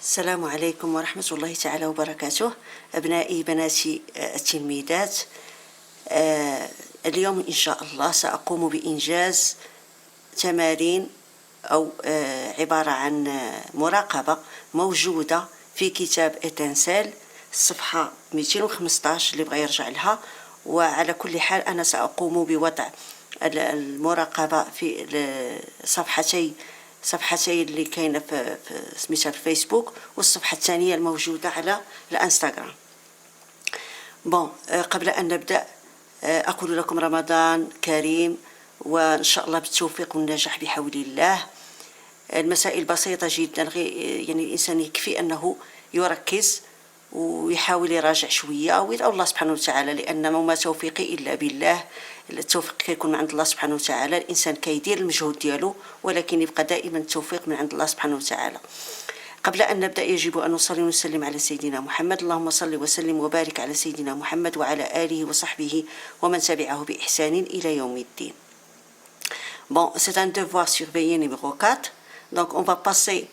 السلام عليكم ورحمة الله تعالى وبركاته. أبنائي بناتي التلميذات، اليوم إن شاء الله سأقوم بإنجاز تمارين أو عبارة عن مراقبة موجودة في كتاب إتنسال الصفحة 215 اللي بغى يرجع لها. وعلى كل حال أنا سأقوم بوضع المراقبة في صفحتي اللي كاينه في سميتها الفيسبوك، والصفحه الثانيه الموجوده على الانستغرام. قبل ان نبدا اقول لكم رمضان كريم، وان شاء الله بالتوفيق والنجاح بحول الله. المسائل بسيطه جدا، يعني الانسان يكفي انه يركز ويحاول يراجع شويه ويدعو الله سبحانه وتعالى، لان ما توفيقي الا بالله. التوفيق كيكون من عند الله سبحانه وتعالى. الانسان كيدير المجهود ديالو، ولكن يبقى دائما التوفيق من عند الله سبحانه وتعالى. قبل ان نبدا يجب ان نصلي ونسلم على سيدنا محمد. اللهم صل وسلم وبارك على سيدنا محمد وعلى اله وصحبه ومن تبعه باحسان الى يوم الدين. C'est un devoir surveillé numéro 4. Donc on va passer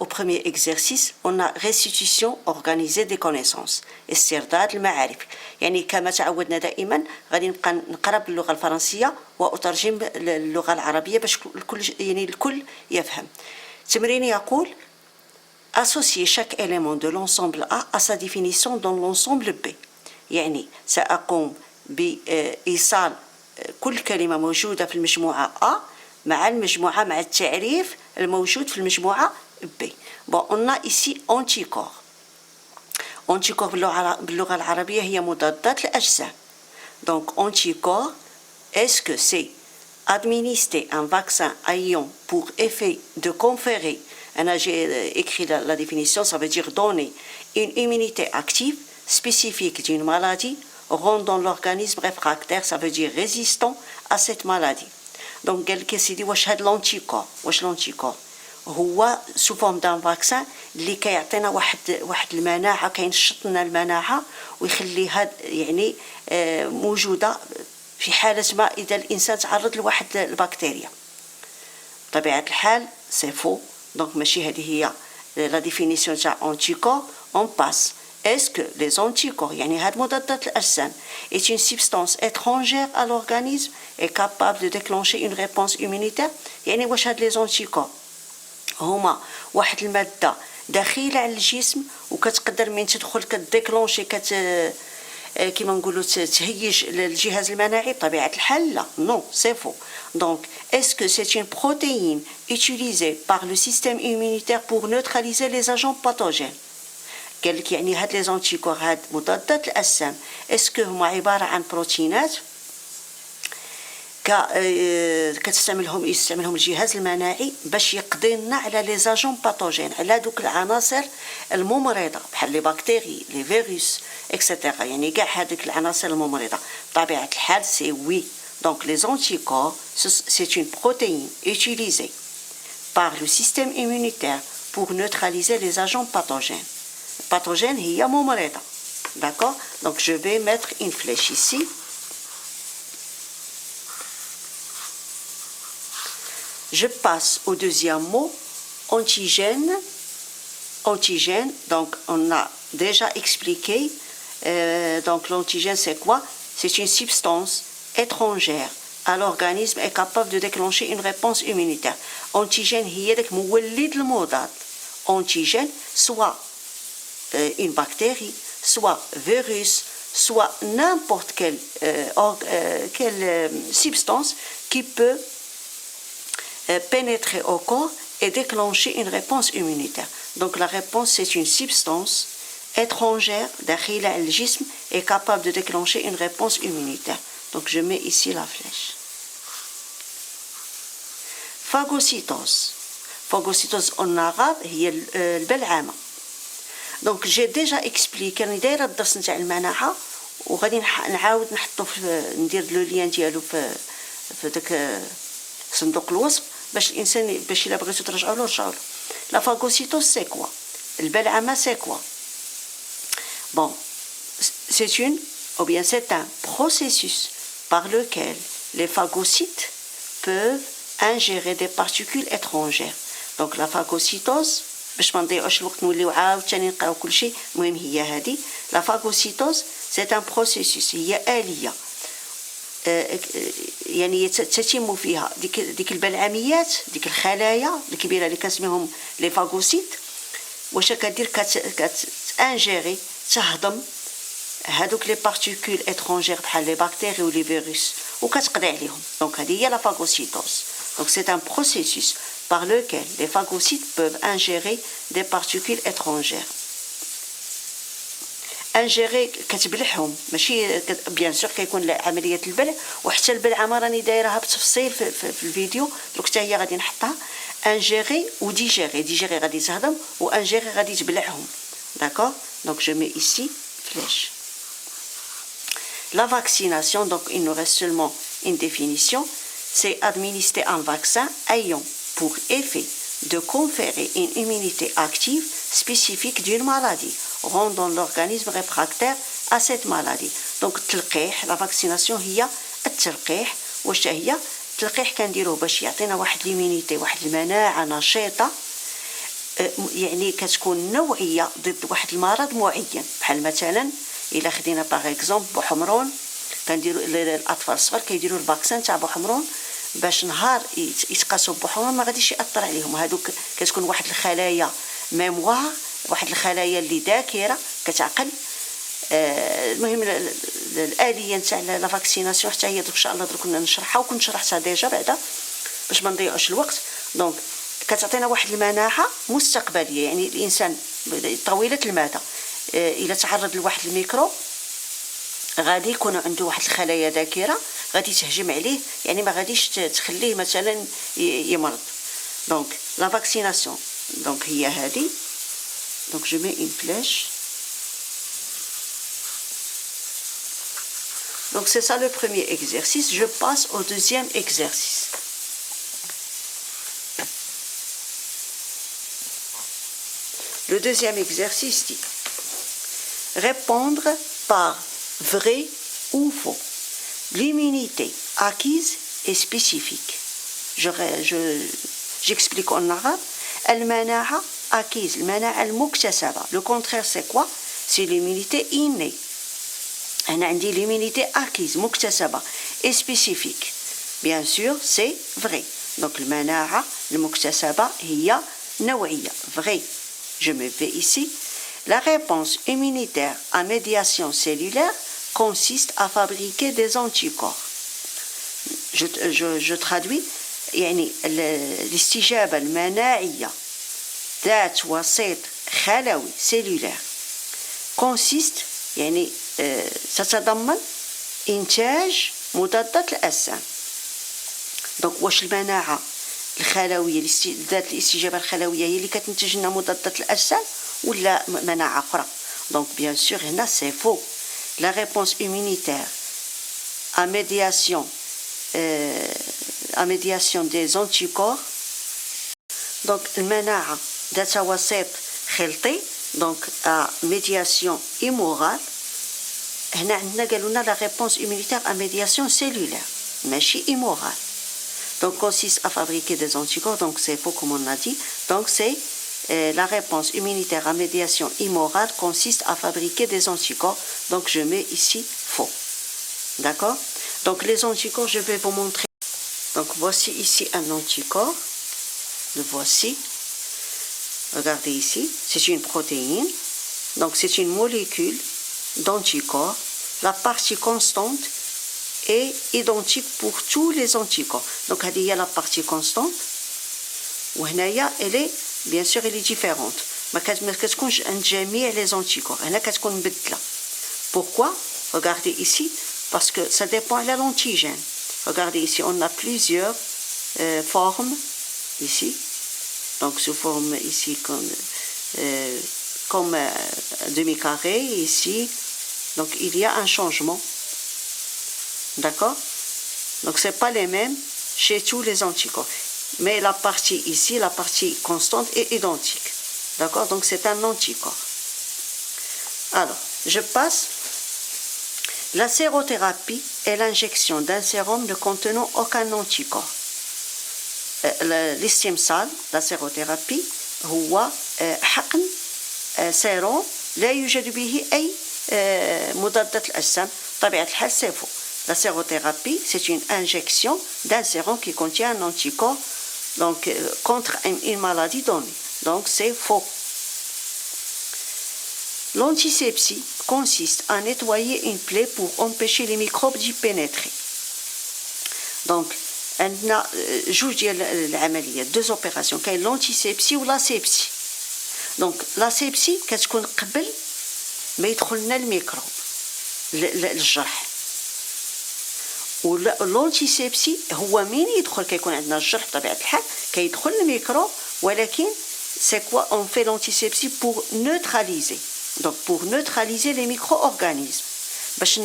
au premier exercice. On a restitution organisée des connaissances، استرداد المعارف. يعني كما تعودنا دائما غادي نبقى نقرا باللغه الفرنسيه واترجم اللغه العربيه باش الكل يفهم. التمرين يقول associer chaque élément de l'ensemble A à sa définition dans l'ensemble B. يعني سأقوم بإيصال كل كلمة موجودة في المجموعة A مع التعريف الموجود في المجموعة B. On a ici anticorps. Anticorps باللغة العربية هي مضادات الأجسام. Donc anticorps, est-ce que c'est administrer un vaccin ayant pour effet de conférer, j'ai écrit la définition, ça veut dire donner une immunité active spécifique d'une maladie rendant l'organisme réfractaire, ça veut dire résistant à cette maladie. Donc قال لك سيدي واش هاد l'anticorps، واش l'anticorps هو سو فورم دان فاكسان اللي كيعطينا واحد المناعه، كينشط لنا المناعه ويخليها يعني موجوده في حاله ما اذا الانسان تعرض لواحد البكتيريا. بطبيعه الحال سي فو. دونك ماشي هذه هي لا ديفينيسيون تاع انتيكور. اون باس est-ce que les anticorps يعني هاد مضادات الأجسام est une substance étrangère à l'organisme et capable de déclencher une réponse immunitaire. يعني واش هاد les anticorps هما واحد المادة دخيلة على الجسم وكتقدر من تدخل كتديكلونشي كيما نقولوا تهيج الجهاز المناعي؟ بطبيعة الحال لا، نو سي فو. Donc est-ce que c'est une protéine utilisée par le système immunitaire pour neutraliser les agents pathogènes؟ قال لك يعني هاد لي زونتيكور هاد مضادات الأجسام اسكو هما عبارة عن بروتينات يستعملهم الجهاز المناعي باش يقضي لنا على لي زاجون باثوجين، على دوك العناصر الممرضه بحال لي بكتيري لي فيروس اكسيتيرا، يعني كاع هذيك العناصر الممرضه. بطبيعه الحال سي وي. دونك لي زونتيكور سي اون بروتيين utilisée par le système immunitaire pour neutraliser les agents pathogènes. Pathogène هي ممرضه. D'accord. Donc je vais mettre une flèche ici. Je passe au deuxième mot, antigène. Antigène, donc on a déjà expliqué. Donc l'antigène c'est quoi? C'est une substance étrangère à l'organisme et capable de déclencher une réponse immunitaire. Antigène هي داك مولد المضاد. Antigène soit une bactérie, soit virus, soit n'importe quelle substance qui peut pénétrer au corps et déclencher une réponse immunitaire. Donc la réponse c'est une substance étrangère داخلة على الجسم et capable de déclencher une réponse immunitaire. Donc je mets ici la flèche. Phagocytose. Phagocytose en arabe هي البلعامة. Donc j'ai déjà expliqué راني دايره الدرس نتاع المناعه وغادي نعاود نحطو ندير لو لين ديالو في داك صندوق الوصف باش الانسان باش الا بغيتو ترجعوا له رجعوا له. لا فاغوسيتوز سي كوا؟ البلعمه سي كوا؟ Bon, c'est une ou bien c'est un processus par lequel les phagocytes peuvent ingérer des particules étrangères. Donc la phagocytose باش ما نضيعوش الوقت نوليو عاوتاني نقراو كلشي. المهم هي هذه لا فاغوسيتوز سي ان بروسيسوس، هي آلية يعني تتم فيها ديك البلعميات، ديك الخلايا الكبيره اللي كنسميهم لي فاغوسيت. واش كدير؟ كتانجيري تهضم هادوك لي بارتيكول اترونجير بحال لي بكتيري ولي فيروس وكتقضي عليهم. دونك هذه هي لا فاغوسيتوز. دونك سي ان بروسيسوس par lequel les phagocytes peuvent ingérer des particules étrangères. انجيري كتبلعهم، ماشي بيان سور كيكون عمليه البلع، وحتى البلعه راني دايرها بتفصيل في الفيديو دروك حتى هي غادي نحطها. انجيري وديجيري، ديجيري غادي تهضم وانجيري غادي تبلعهم. داكور. دونك جو مي ici flèche. La vaccination, donc il nous reste seulement une définition, c'est administrer un vaccin ayant pour effet de conférer une immunité active spécifique d'une maladie, rendant l'organisme réfractaire à cette maladie. Donc التلقيح، la vaccination هي التلقيح. واش هي التلقيح؟ كنديروه باش يعطينا واحد ليمينيتي، واحد المناعه نشيطه، يعني كتكون نوعيه ضد واحد المرض معين. بحال مثلا الا خدينا باغ اكزومبل بوحمرون، كنديروا الاطفال الصغار كيديروا الفاكسان تاع بوحمرون باش نهار يتقاسوا بوحمرون ما غاديش ياثر عليهم. هذوك كتكون واحد الخلايا ميموار، واحد الخلايا اللي ذاكره كتعقل. المهم الاليه نتاع لا فاكسيناسيون حتى هي ان شاء الله درك نشرحها، وكنت شرحتها ديجا بعدا باش ما نضيعوش الوقت. دونك كتعطينا واحد المناعه مستقبليه، يعني الانسان طويله المدى الا تعرض لواحد الميكرو غادي يكون عنده واحد الخلايا ذاكره غادي تهجم عليه، يعني ما غاديش تخليه مثلا يمرض. دونك لا فاكسيناسيون دونك هي هذه. دونك جو مي اون فلاش. Donc c'est ça le premier exercice. Je passe au deuxième exercice. Le deuxième exercice dit répondre par vrai ou faux. L'immunité acquise est spécifique. J'explique en arabe. المناعة acquise, المناعة المكتسبة. Le contraire c'est quoi? C'est l'immunité innée. أنا عندي l'immunité acquise مكتسبة et spécifique. Bien sûr c'est vrai. Donc المناعة المكتسبة هي نوعية. Vrai. Je me vais ici. La réponse immunitaire à médiation cellulaire consiste à fabriquer des anticorps. Je traduis. يعني الاستجابة المناعية ذات وسيط خلوي cellulaire consiste يعني تتضمن إنتاج مضادات الأجسام. دونك واش المناعة الخلوية ذات الاستجابة الخلوية هي اللي كتنتج لنا مضادات الأجسام ولا مناعة أخرى؟ دونك بيان سور هنا سي فو. لا ريبونس immunitaire à médiation des anticorps. donc المناعة ذات وسيط خلطي donc à médiation immorale. هنا عندنا قالوا لنا la réponse immunitaire à médiation cellulaire ماشي immorale. donc consiste à fabriquer des anticorps. donc c'est faux comme on a dit. donc c'est la réponse immunitaire à médiation immorale consiste à fabriquer des anticorps. donc je mets ici faux. D'accord. Donc les anticorps, je vais vous montrer. Donc voici ici un anticorps. Le voici. Regardez ici, c'est une protéine. Donc c'est une molécule d'anticorps. La partie constante est identique pour tous les anticorps. Donc il y a la partie constante. وهنايا elle est bien sûr elle est différente. ما كتكونش عند جميع les anticorps. هنا كتكون مبدلة. Pourquoi? Regardez ici. Parce que ça dépend de l'antigène. Regardez ici, on a plusieurs formes ici. Donc sous forme ici comme demi-carré ici. Donc il y a un changement. D'accord? Donc c'est pas les mêmes chez tous les anticorps. Mais la partie ici, la partie constante est identique. D'accord? Donc c'est un anticorps. Alors, je passe. La sérothérapie est l'injection d'un sérum ne contenant aucun anticorps. L'istimsal, la sérothérapie, هو حقن سيروم لا يوجد به أي مضادات الأجسام طبيعة الحال c'est faux. La sérothérapie, c'est une injection d'un sérum qui contient un anticorps donc, contre une maladie donnée. Donc c'est faux. L'antisepsie consiste à nettoyer une plaie pour empêcher les microbes d'y pénétrer. Donc, عندنا جوج ديال العمليات deux opérations كاين l'antisepsie و l'asepsie. Donc l'asepsie كتكون قبل ما يدخل لنا الميكروب للجرح. و l'antisepsie هو مين يدخل كيكون عندنا الجرح بطبيعة الحال كيدخل الميكروب ولكن c'est quoi on fait l'antisepsie pour neutraliser. Donc pour neutraliser les micro-organismes باش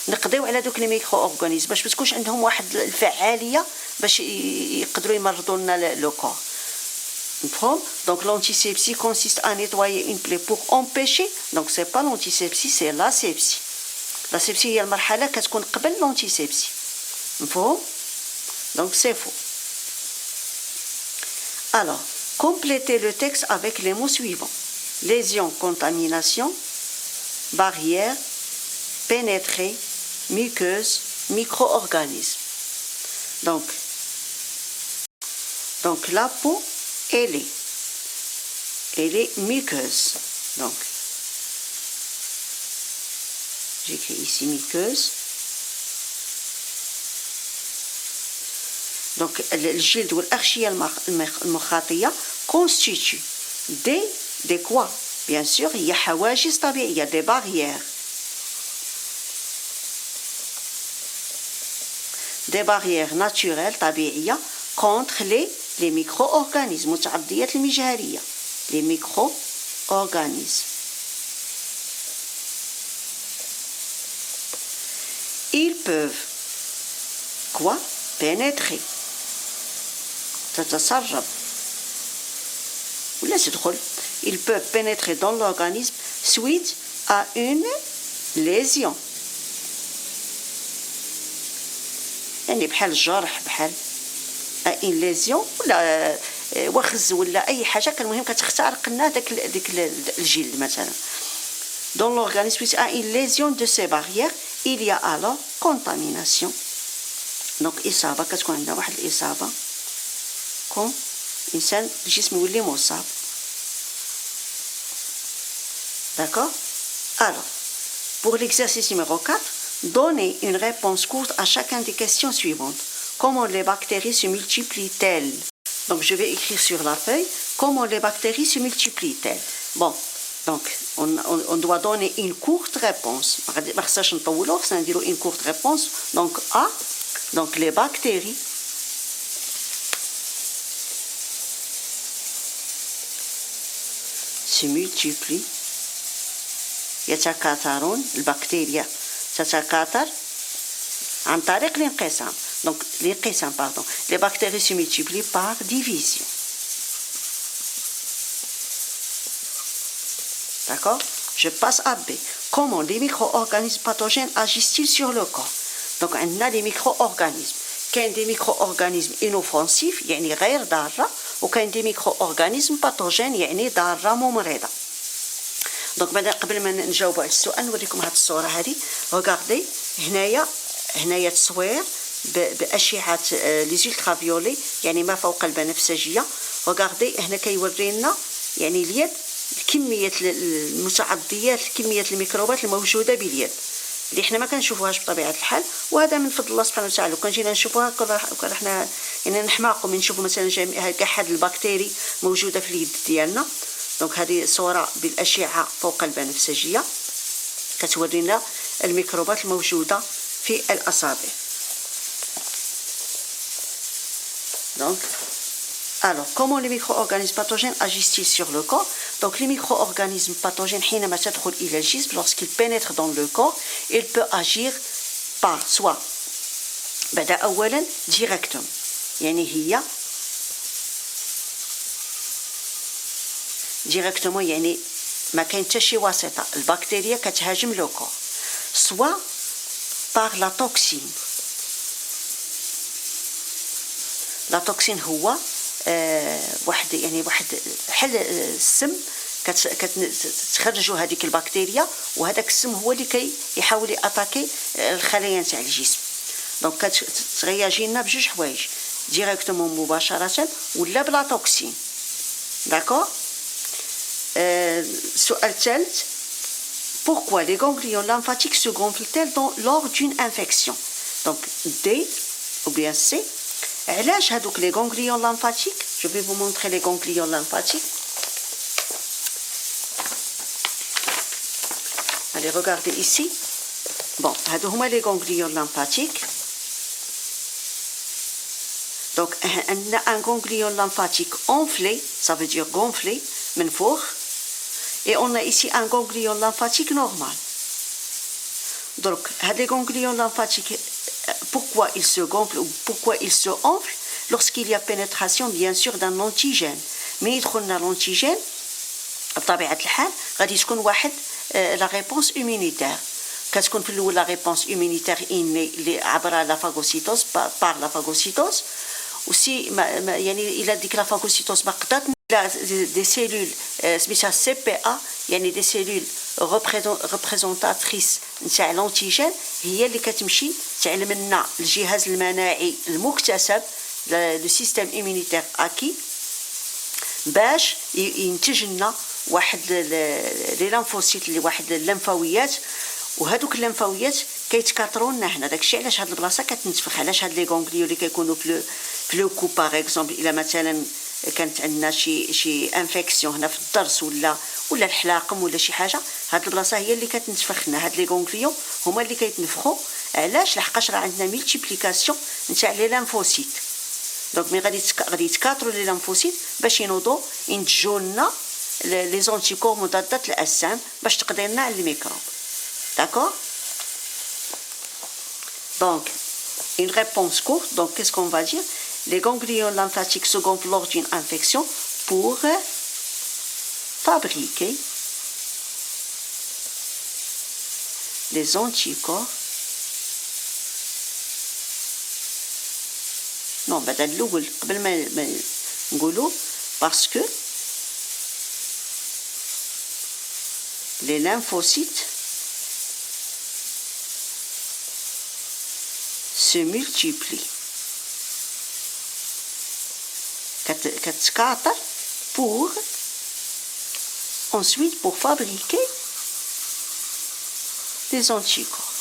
نقضيو على دوك لي ميكرو اورغانيزم باش ما تكونش عندهم واحد الفعاليه باش يقدروا يمرضوا لنا لو كور. مفهوم؟ Donc l'antisepsie consiste à nettoyer une plaie pour empêcher. Donc c'est pas l'antisepsie, c'est l'asepsie. L'asepsie هي المرحله كتكون قبل l'antisepsie. مفهوم؟ Donc c'est faux. Alors, complétez le texte avec les mots suivants. Lésion, contamination, barrière, pénétrer, muqueuse, micro-organismes. Donc la peau, elle est muqueuse. Donc, j'écris ici muqueuse. Donc, الجلد والأغشية المخاطية constituent des quoi? Bien sûr, il y a حواجز طبيعية, des barrières. Des barrières naturelles طبيعية contre les micro-organismes متعديات المجهرية. Les micro-organismes. Ils peuvent quoi? Pénétrer. تتسرب ولا تدخل. Ils peuvent pénétrer dans l'organisme suite à une lésion. يعني بحال الجرح بحال ان ليزيون ولا وخز ولا اي حاجه كان المهم كتخترق لنا ديك الجلد مثلا. Dans l'organisme suite à une lésion de ces barrières il y a alors contamination. Donc اصابه كتكون عندنا واحد الاصابه كون انسان الجسم يولي مصاب. D'accord? Alors, pour l'exercice numéro 4, donnez une réponse courte à chacune des questions suivantes. Comment les bactéries se multiplient-elles? Donc, je vais écrire sur la feuille comment les bactéries se multiplient-elles. Bon, donc, on doit donner une courte réponse. Une courte réponse. Donc, A, donc les bactéries se multiplient. يتكاثرون البكتيريا تتكاثر عن طريق الانقسام. Donc l'enqisam, pardon. Les bactéries se multiplient par division. D'accord? Je passe à B. Comment les micro-organismes pathogènes agissent-ils sur le corps? Donc on a les micro-organismes. كاين des micro-organismes inoffensifs يعني غير ضارة وكاين des micro-organismes pathogènes يعني ضارة ممرضة. دونك بعد قبل ما نجاوبوا على السؤال نوريكم هذه الصوره هذه. ريغاردي هنايا تصوير باشعه لي زولترافيولي يعني ما فوق البنفسجيه. ريغاردي هنا كيورينا يعني اليد كميه المتعديات كميه الميكروبات الموجوده باليد اللي حنا ما كنشوفوهاش بطبيعه الحال. وهذا من فضل الله سبحانه وتعالى. لو كان جينا نشوفوها كنا حنا يعني نحماقوا من نشوفوا مثلا كاع حد البكتيري موجوده في اليد ديالنا. دونك هذه صورة بالأشعة فوق البنفسجية كتورينا الميكروبات الموجودة في الأصابع. Donc, alors, comment les micro-organismes pathogènes agissent-ils sur le corps? Donc, les micro-organismes pathogènes, حينما تدخل إلى الجسم, lorsqu'ils pénètrent dans le corps, ils peuvent agir par soit بعد أولا directement, يعني هي directement يعني ما كاين حتى شي واسطة. البكتيريا كتهاجم لو كور. soit par la toxine. La toxine هو واحد بحال السم كتخرجوا هذيك البكتيريا، وهذاك السم هو اللي كيحاول ياتاكي الخلايا نتاع الجسم. دونك كتغياجي لنا بجوج حوايج ديريكتومون مباشره ولا بلا توكسين. داكور. السؤال الثالث: pourquoi les ganglions lymphatiques se gonflent-elles lors d'une infection? Donc D ou bien C. علاش هادوك les ganglions lymphatiques, je vais vous montrer les ganglions lymphatiques. Allez, regardez ici. Bon, هادو هما les ganglions lymphatiques. Donc un ganglion lymphatique enflé, ça veut dire gonflé, منفوخ. Et on a ici un ganglion lymphatique normal. Donc, les ganglions lymphatiques, pourquoi ils se gonflent ou pourquoi ils se enflent? Lorsqu'il y a pénétration, bien sûr, d'un antigène. Mais يدخلنا l'antigène, بطبيعة الحال غادي تكون واحد la réponse immunitaire. كتكون في الأول la réponse immunitaire innée اللي عبر la phagocytose par la phagocytose. aussi يعني إلى ديك la phagocytose ما قدرت des cellules سميتها CPA، يعني des cellules représentatrices نتاع l'antigène، هي اللي كتمشي تعلم لنا الجهاز المناعي المكتسب لو سيستيم immunitaire acquis باش ينتج لنا واحد لي لامفوسيت اللي واحد اللمفاويات، وهذوك اللمفاويات كيتكاثروا لنا هنا. داكشي علاش هاد البلاصه كتنتفخ. علاش هاد لي غونغليو اللي كيكونوا في لو كو باغ اكزومبل الا مثلا كانت عندنا شي انفيكسيون هنا في الضرس ولا الحلاقم ولا شي حاجه، هاد البلاصه هي اللي كتنتفخ لنا. هاد لي غونغليو هما اللي كيتنفخوا. علاش؟ لحقاش راه عندنا ملتيبليكاسيون نتاع لي لامفوسيت. دونك مي غادي يتكاثروا لي لامفوسيت باش ينوضوا ينتجوا لنا لي زونتيكور مضادات الاجسام باش تقضي لنا على الميكروب. D'accord? Donc, une réponse courte. Donc, qu'est-ce qu'on va dire? Les ganglions lymphatiques se gonflent lors d'une infection pour fabriquer les anticorps. Non, بدل الأول قبل ما نقولوا parce que les lymphocytes se multiplient. Katskater pour ensuite pour fabriquer des anticorps.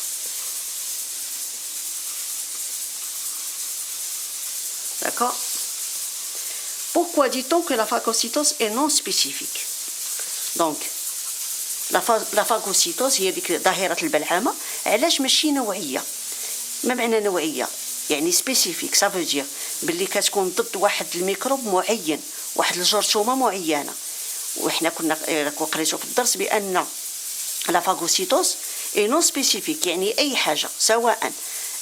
D'accord? Pourquoi dit-on que la phagocytose est non spécifique? Donc la phagocytose هي ديك ظاهرة البلعامة. علاش ماشي نوعية؟ ما معنى نوعيه؟ يعني سبيسيفيك، سافو باللي كتكون ضد واحد الميكروب معين، واحد الجرثومه معينه. وحنا كنا قريتو في الدرس بان لا فاغوسيتوز اي نون سبيسيفيك، يعني اي حاجه سواء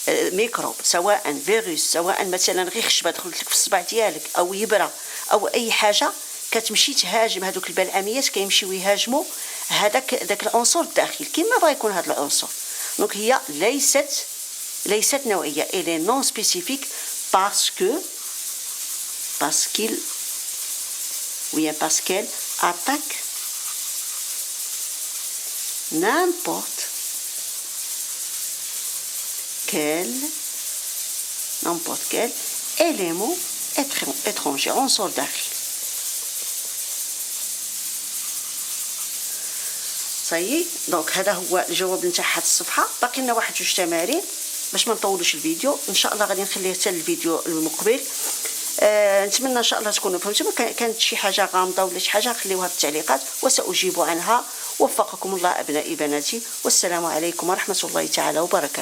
ميكروب سواء فيروس سواء مثلا غير خشبه دخلت لك في الصبع ديالك او يبره او اي حاجه كتمشي تهاجم هذوك البلعاميات، كيمشيو يهاجموا داك العنصر الداخلي كيما بغا يكون هذا العنصر. دونك هي ليست نوعية. Elle est non spécifique parce qu'elle attaque n'importe quel élément étranger عنصر داخلي. صايي. دونك هذا هو الجواب نتاع هاد الصفحه. باقي لنا واحد جوج تمارين باش ما نطولوش الفيديو. ان شاء الله غادي نخليه حتى الفيديو المقبل. نتمنى ان شاء الله تكونوا فهمتوا. كانت شي حاجه غامضه ولا شي حاجه خليوها في التعليقات وساجيب عنها. وفقكم الله ابنائي بناتي، والسلام عليكم ورحمه الله تعالى وبركاته.